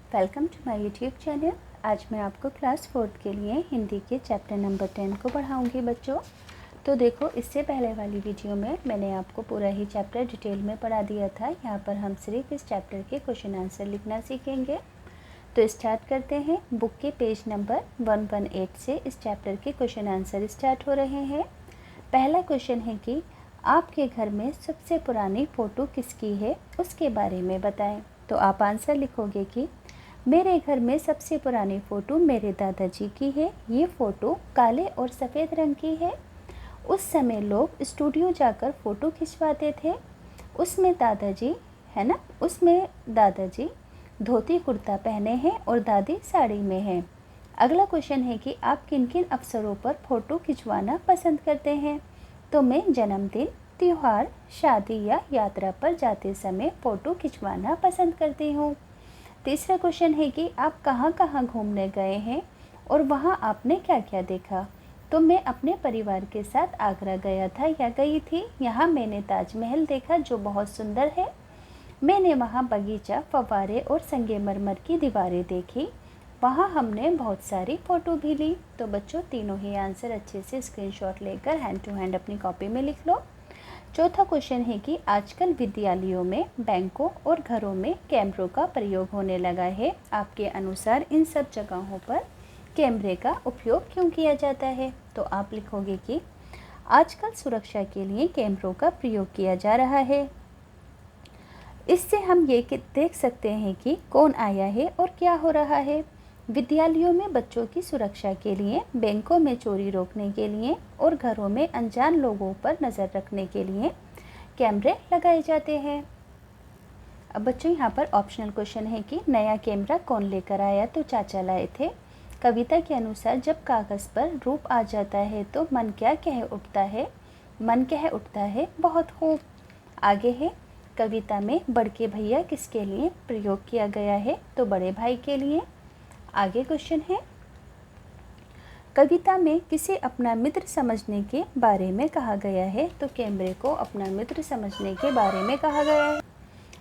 Welcome to my YouTube channel. आज मैं आपको क्लास 4 के लिए हिंदी के चैप्टर नंबर 10 को पढ़ाऊंगी बच्चों। तो देखो, इससे पहले वाली वीडियो में मैंने आपको पूरा ही चैप्टर डिटेल में पढ़ा दिया था। यहाँ पर हम सिर्फ इस चैप्टर के क्वेश्चन आंसर लिखना सीखेंगे। तो स्टार्ट करते हैं। बुक के पेज नंबर 118 से इस चैप्टर के क्वेश्चन आंसर स्टार्ट हो रहे हैं। पहला क्वेश्चन है कि आपके घर में सबसे पुरानी फ़ोटो किसकी है, उसके बारे में बताएं। तो आप आंसर लिखोगे कि मेरे घर में सबसे पुरानी फ़ोटो मेरे दादाजी की है। ये फ़ोटो काले और सफ़ेद रंग की है। उस समय लोग स्टूडियो जाकर फ़ोटो खिंचवाते थे। उसमें दादाजी धोती कुर्ता पहने हैं और दादी साड़ी में हैं। अगला क्वेश्चन है कि आप किन किन अवसरों पर फ़ोटो खिंचवाना पसंद करते हैं। तो मैं जन्मदिन, त्यौहार, शादी या यात्रा पर जाते समय फ़ोटो खिंचवाना पसंद करती हूँ। तीसरा क्वेश्चन है कि आप कहाँ कहाँ घूमने गए हैं और वहाँ आपने क्या क्या देखा। तो मैं अपने परिवार के साथ आगरा गया था या गई थी। यहाँ मैंने ताजमहल देखा जो बहुत सुंदर है। मैंने वहाँ बगीचा, फव्वारे और संगमरमर की दीवारें देखी। वहाँ हमने बहुत सारी फ़ोटो भी ली। तो बच्चों, तीनों ही आंसर अच्छे से स्क्रीनशॉट लेकर हैंड टू हैंड अपनी कॉपी में लिख लो। चौथा क्वेश्चन है कि आजकल विद्यालयों में, बैंकों और घरों में कैमरों का प्रयोग होने लगा है। आपके अनुसार इन सब जगहों पर कैमरे का उपयोग क्यों किया जाता है। तो आप लिखोगे कि आजकल सुरक्षा के लिए कैमरों का प्रयोग किया जा रहा है। इससे हम ये देख सकते हैं कि कौन आया है और क्या हो रहा है। विद्यालयों में बच्चों की सुरक्षा के लिए, बैंकों में चोरी रोकने के लिए और घरों में अनजान लोगों पर नज़र रखने के लिए कैमरे लगाए जाते हैं। अब बच्चों, यहाँ पर ऑप्शनल क्वेश्चन है कि नया कैमरा कौन लेकर आया। तो चाचा लाए थे। कविता के अनुसार जब कागज़ पर रूप आ जाता है तो मन क्या कह उठता है। मन कह उठता है बहुत खूब। आगे है, कविता में बड़के भैया किसके लिए प्रयोग किया गया है। तो बड़े भाई के लिए। आगे क्वेश्चन है, कविता में किसे अपना मित्र समझने के बारे में कहा गया है। तो कैमरे को अपना मित्र समझने के बारे में कहा गया है।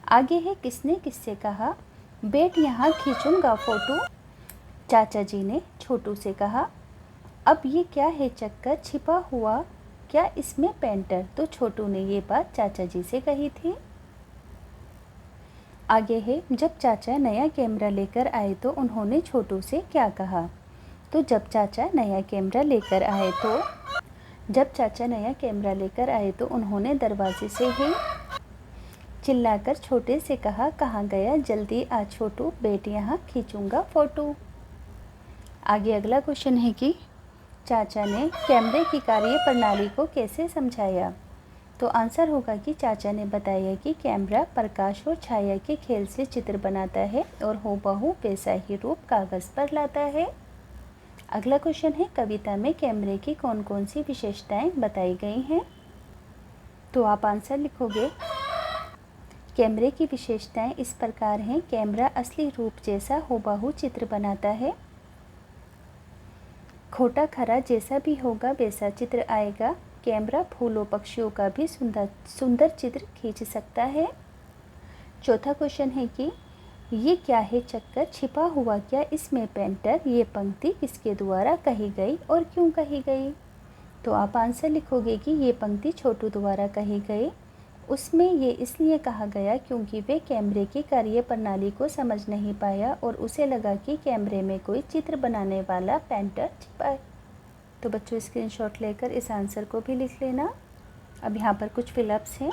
आगे है, किसने किससे कहा बैठ यहाँ खींचूंगा फ़ोटो। चाचा जी ने छोटू से कहा। अब ये क्या है चक्कर छिपा हुआ, क्या इसमें पेंटर। तो छोटू ने ये बात चाचा जी से कही थी। आगे है, जब चाचा नया कैमरा लेकर आए तो उन्होंने छोटू से क्या कहा। तो जब चाचा नया कैमरा लेकर आए तो उन्होंने दरवाजे से ही चिल्लाकर छोटे से कहा, कहाँ गया, जल्दी आ छोटू, बैठ यहाँ खींचूंगा फ़ोटो। आगे अगला क्वेश्चन है कि चाचा ने कैमरे की कार्य प्रणाली को कैसे समझाया। तो आंसर होगा कि चाचा ने बताया कि कैमरा प्रकाश और छाया के खेल से चित्र बनाता है और हूबहू वैसा ही रूप कागज़ पर लाता है। अगला क्वेश्चन है, कविता में कैमरे की कौन कौन सी विशेषताएं बताई गई हैं। तो आप आंसर लिखोगे, कैमरे की विशेषताएं इस प्रकार हैं। कैमरा असली रूप जैसा हूबहू चित्र बनाता है। खोटा खरा जैसा भी होगा वैसा चित्र आएगा। कैमरा फूलों पक्षियों का भी सुंदर चित्र खींच सकता है। चौथा क्वेश्चन है कि ये क्या है चक्कर छिपा हुआ, क्या इसमें पेंटर। ये पंक्ति किसके द्वारा कही गई और क्यों कही गई। तो आप आंसर लिखोगे कि ये पंक्ति छोटू द्वारा कही गई। उसमें ये इसलिए कहा गया क्योंकि वे कैमरे की कार्य प्रणाली को समझ नहीं पाया और उसे लगा कि कैमरे में कोई चित्र बनाने वाला पेंटर छिपा है। तो बच्चों, स्क्रीनशॉट लेकर इस आंसर को भी लिख लेना। अब यहाँ पर कुछ फिलअप्स हैं।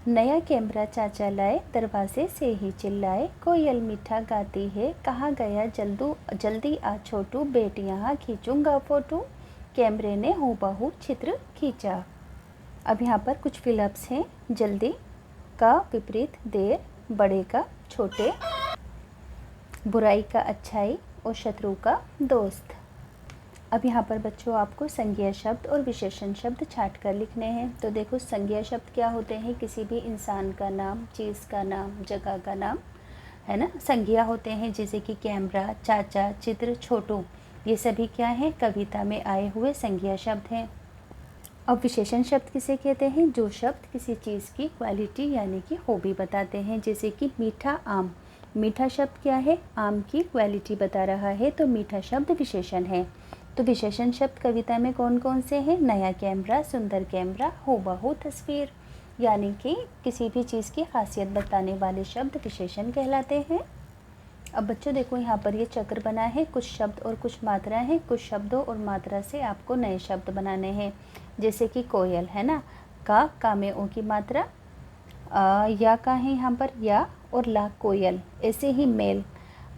नया कैमरा चाचा लाए, दरवाजे से ही चिल्लाए, कोयल मीठा गाती है, कहाँ गया जल्दी आ छोटू, बैठ यहाँ खींचूंगा फ़ोटो। कैमरे ने हूबहू चित्र खींचा। अब यहाँ पर कुछ फिलअप्स हैं। जल्दी का विपरीत देर, बड़े का छोटे, बुराई का अच्छाई और शत्रु का दोस्त। अब यहाँ पर बच्चों आपको संज्ञा शब्द और विशेषण शब्द छांट कर लिखने हैं। तो देखो, संज्ञा शब्द क्या होते हैं, किसी भी इंसान का नाम, चीज़ का नाम, जगह का नाम, है ना। संज्ञा होते हैं जैसे कि कैमरा, चाचा, चित्र, छोटू, ये सभी क्या हैं, कविता में आए हुए संज्ञा शब्द हैं। अब विशेषण शब्द किसे कहते हैं, जो शब्द किसी चीज़ की क्वालिटी यानी कि खूबी बताते हैं। जैसे कि मीठा आम, मीठा शब्द क्या है? आम की क्वालिटी बता रहा है, तो मीठा शब्द विशेषण है। तो विशेषण शब्द कविता में कौन कौन से हैं? नया कैमरा, सुंदर कैमरा, हूबहू तस्वीर। यानी कि किसी भी चीज़ की खासियत बताने वाले शब्द विशेषण कहलाते हैं। अब बच्चों देखो यहाँ पर ये चक्र बना है, कुछ शब्द और कुछ मात्रा हैं। कुछ शब्दों और मात्रा से आपको नए शब्द बनाने हैं, जैसे कि कोयल है ना, का में ओ की मात्रा, या का है यहाँ पर या, और ला कोयल। ऐसे ही मेल,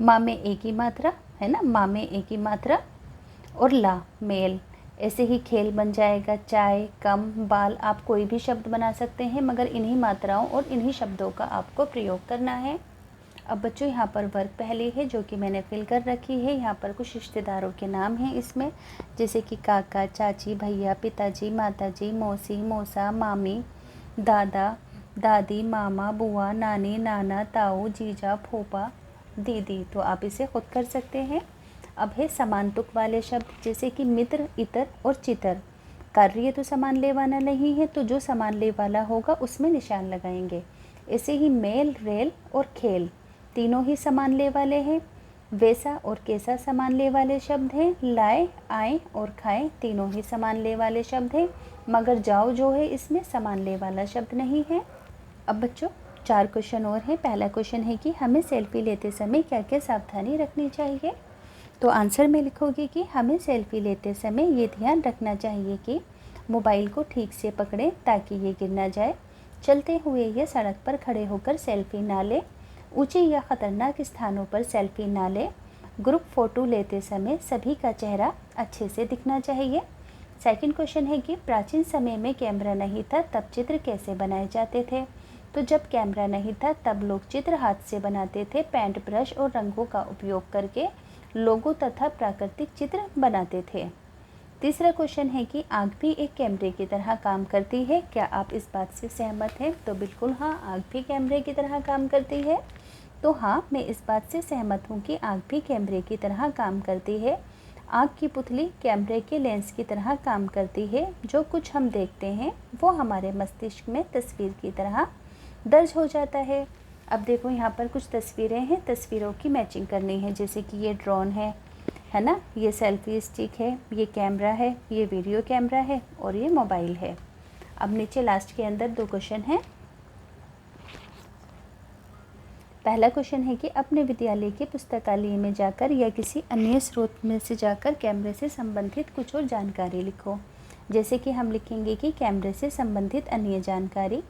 माँ में ए की मात्रा है ना, माँ में ए की मात्रा, और ला मेल। ऐसे ही खेल बन जाएगा, चाय, कम, बाल। आप कोई भी शब्द बना सकते हैं, मगर इन्हीं मात्राओं और इन्हीं शब्दों का आपको प्रयोग करना है। अब बच्चों यहाँ पर वर्ग पहली है जो कि मैंने फिल कर रखी है। यहाँ पर कुछ रिश्तेदारों के नाम हैं इसमें, जैसे कि काका, चाची, भैया, पिताजी, माताजी, मौसी, मौसा, मामी, दादा, दादी, मामा, बुआ, नानी, नाना, ताऊ, जीजा, फूफा, दीदी। तो आप इसे खुद कर सकते हैं। अब है समान तुक वाले शब्द, जैसे कि मित्र, इतर और चितर। कार्य तो समान ले वाला नहीं है, तो जो समान ले वाला होगा उसमें निशान लगाएंगे। ऐसे ही मेल, रेल और खेल तीनों ही समान ले वाले हैं। वैसा और कैसा समान ले वाले शब्द हैं। लाए, आए और खाए तीनों ही समान ले वाले शब्द हैं, मगर जाओ जो है इसमें समान ले वाला शब्द नहीं है। अब बच्चों 4 क्वेश्चन और हैं। पहला क्वेश्चन है कि हमें सेल्फी लेते समय क्या क्या सावधानी रखनी चाहिए। तो आंसर में लिखोगे कि हमें सेल्फी लेते समय ये ध्यान रखना चाहिए कि मोबाइल को ठीक से पकड़ें ताकि ये गिर ना जाए। चलते हुए या सड़क पर खड़े होकर सेल्फी ना लें। ऊंचे या ख़तरनाक स्थानों पर सेल्फी ना लें। ग्रुप फ़ोटो लेते समय सभी का चेहरा अच्छे से दिखना चाहिए। सेकंड क्वेश्चन है कि प्राचीन समय में कैमरा नहीं था तब चित्र कैसे बनाए जाते थे। तो जब कैमरा नहीं था तब लोग चित्र हाथ से बनाते थे, पेंट ब्रश और रंगों का उपयोग करके लोगों तथा प्राकृतिक चित्र बनाते थे। तीसरा क्वेश्चन है कि आँख भी एक कैमरे की तरह काम करती है, क्या आप इस बात से सहमत हैं। तो बिल्कुल हाँ, आँख भी कैमरे की तरह काम करती है। तो हाँ, मैं इस बात से सहमत हूँ कि आँख भी कैमरे की तरह काम करती है। आँख की पुतली कैमरे के लेंस की तरह काम करती है। जो कुछ हम देखते हैं वो हमारे मस्तिष्क में तस्वीर की तरह दर्ज हो जाता है। अब देखो यहाँ पर कुछ तस्वीरें हैं, तस्वीरों की मैचिंग करनी है। जैसे कि ये ड्रोन है ना, ये सेल्फी स्टिक है, ये कैमरा है, ये वीडियो कैमरा है और ये मोबाइल है। अब नीचे लास्ट के अंदर 2 क्वेश्चन हैं। पहला क्वेश्चन है कि अपने विद्यालय के पुस्तकालय में जाकर या किसी अन्य स्रोत में से जाकर कैमरे से संबंधित कुछ और जानकारी लिखो। जैसे कि हम लिखेंगे कि कैमरे से संबंधित अन्य जानकारी।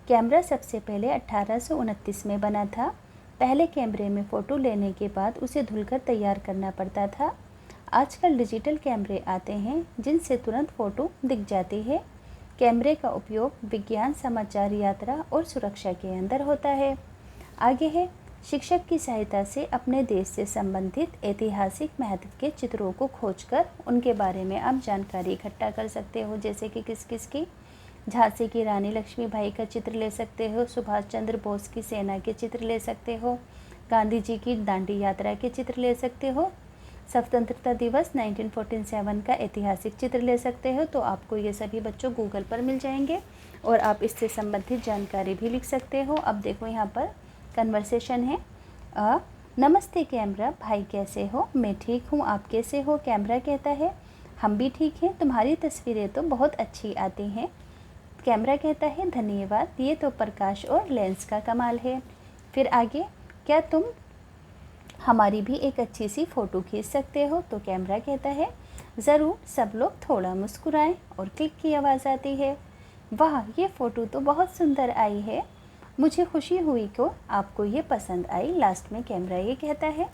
कैमरा सबसे पहले 1829 में बना था। पहले कैमरे में फ़ोटो लेने के बाद उसे धुलकर तैयार करना पड़ता था। आजकल डिजिटल कैमरे आते हैं जिनसे तुरंत फ़ोटो दिख जाती है। कैमरे का उपयोग विज्ञान, समाचार, यात्रा और सुरक्षा के अंदर होता है। आगे है, शिक्षक की सहायता से अपने देश से संबंधित ऐतिहासिक महत्व के चित्रों को खोजकर उनके बारे में आप जानकारी इकट्ठा कर सकते हो। जैसे कि किस किस की, झांसी की रानी लक्ष्मीबाई का चित्र ले सकते हो, सुभाष चंद्र बोस की सेना के चित्र ले सकते हो, गांधी जी की दांडी यात्रा के चित्र ले सकते हो, स्वतंत्रता दिवस 1947 का ऐतिहासिक चित्र ले सकते हो। तो आपको ये सभी बच्चों गूगल पर मिल जाएंगे और आप इससे संबंधित जानकारी भी लिख सकते हो। अब देखो यहाँ पर कन्वर्सेशन है। नमस्ते कैमरा, भाई कैसे हो। मैं ठीक हूँ, आप कैसे हो। कैमरा कहता है हम भी ठीक हैं, तुम्हारी तस्वीरें तो बहुत अच्छी आती हैं। कैमरा कहता है धन्यवाद, ये तो प्रकाश और लेंस का कमाल है। फिर आगे, क्या तुम हमारी भी एक अच्छी सी फ़ोटो खींच सकते हो। तो कैमरा कहता है ज़रूर। सब लोग थोड़ा मुस्कुराएं और क्लिक की आवाज़ आती है। वाह, ये फ़ोटो तो बहुत सुंदर आई है, मुझे खुशी हुई को आपको ये पसंद आई। लास्ट में कैमरा ये कहता है